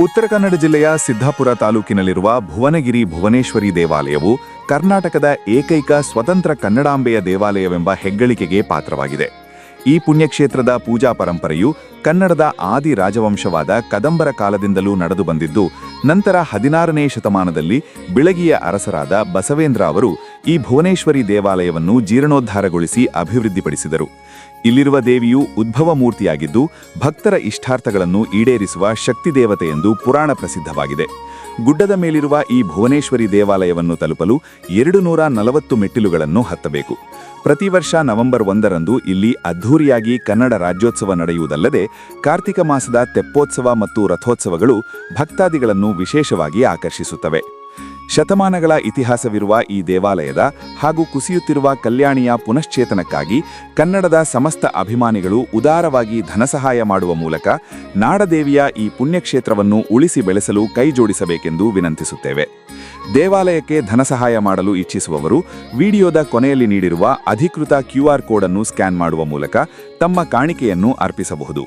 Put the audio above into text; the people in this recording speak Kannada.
ಉತ್ತರ ಕನ್ನಡ ಜಿಲ್ಲೆಯ ಸಿದ್ದಾಪುರ ತಾಲೂಕಿನಲ್ಲಿರುವ ಭುವನಗಿರಿ ಭುವನೇಶ್ವರಿ ದೇವಾಲಯವು ಕರ್ನಾಟಕದ ಏಕೈಕ ಸ್ವತಂತ್ರ ಕನ್ನಡಾಂಬೆಯ ದೇವಾಲಯವೆಂಬ ಹೆಗ್ಗಳಿಕೆಗೆ ಪಾತ್ರವಾಗಿದೆ. ಈ ಪುಣ್ಯಕ್ಷೇತ್ರದ ಪೂಜಾ ಪರಂಪರೆಯು ಕನ್ನಡದ ಆದಿ ರಾಜವಂಶವಾದ ಕದಂಬರ ಕಾಲದಿಂದಲೂ ನಡೆದು ಬಂದಿದ್ದು, ನಂತರ 16ನೇ ಶತಮಾನದಲ್ಲಿ ಬಿಳಗಿಯ ಅರಸರಾದ ಬಸವೇಂದ್ರ ಅವರು ಈ ಭುವನೇಶ್ವರಿ ದೇವಾಲಯವನ್ನು ಜೀರ್ಣೋದ್ಧಾರಗೊಳಿಸಿ ಅಭಿವೃದ್ಧಿಪಡಿಸಿದರು. ಇಲ್ಲಿರುವ ದೇವಿಯು ಉದ್ಭವ ಮೂರ್ತಿಯಾಗಿದ್ದು, ಭಕ್ತರ ಇಷ್ಟಾರ್ಥಗಳನ್ನು ಈಡೇರಿಸುವ ಶಕ್ತಿ ದೇವತೆ ಎಂದು ಪುರಾಣ ಪ್ರಸಿದ್ಧವಾಗಿದೆ. ಗುಡ್ಡದ ಮೇಲಿರುವ ಈ ಭುವನೇಶ್ವರಿ ದೇವಾಲಯವನ್ನು ತಲುಪಲು 240 ಮೆಟ್ಟಿಲುಗಳನ್ನು ಹತ್ತಬೇಕು. ಪ್ರತಿ ವರ್ಷ ನವೆಂಬರ್ 1ರಂದು ಇಲ್ಲಿ ಅದ್ಧೂರಿಯಾಗಿ ಕನ್ನಡ ರಾಜ್ಯೋತ್ಸವ ನಡೆಯುವುದಲ್ಲದೆ, ಕಾರ್ತಿಕ ಮಾಸದ ತೆಪ್ಪೋತ್ಸವ ಮತ್ತು ರಥೋತ್ಸವಗಳು ಭಕ್ತಾದಿಗಳನ್ನು ವಿಶೇಷವಾಗಿ ಆಕರ್ಷಿಸುತ್ತವೆ. ಶತಮಾನಗಳ ಇತಿಹಾಸವಿರುವ ಈ ದೇವಾಲಯದ ಹಾಗೂ ಕುಸಿಯುತ್ತಿರುವ ಕಲ್ಯಾಣಿಯ ಪುನಶ್ಚೇತನಕ್ಕಾಗಿ ಕನ್ನಡದ ಸಮಸ್ತ ಅಭಿಮಾನಿಗಳು ಉದಾರವಾಗಿ ಧನಸಹಾಯ ಮಾಡುವ ಮೂಲಕ ನಾಡದೇವಿಯ ಈ ಪುಣ್ಯಕ್ಷೇತ್ರವನ್ನು ಉಳಿಸಿ ಬೆಳೆಸಲು ಕೈಜೋಡಿಸಬೇಕೆಂದು ವಿನಂತಿಸುತ್ತೇವೆ. ದೇವಾಲಯಕ್ಕೆ ಧನಸಹಾಯ ಮಾಡಲು ಇಚ್ಛಿಸುವವರು ವಿಡಿಯೋದ ಕೊನೆಯಲ್ಲಿ ನೀಡಿರುವ ಅಧಿಕೃತ QR ಕೋಡ್ ಅನ್ನು ಸ್ಕ್ಯಾನ್ ಮಾಡುವ ಮೂಲಕ ತಮ್ಮ ಕಾಣಿಕೆಯನ್ನು ಅರ್ಪಿಸಬಹುದು.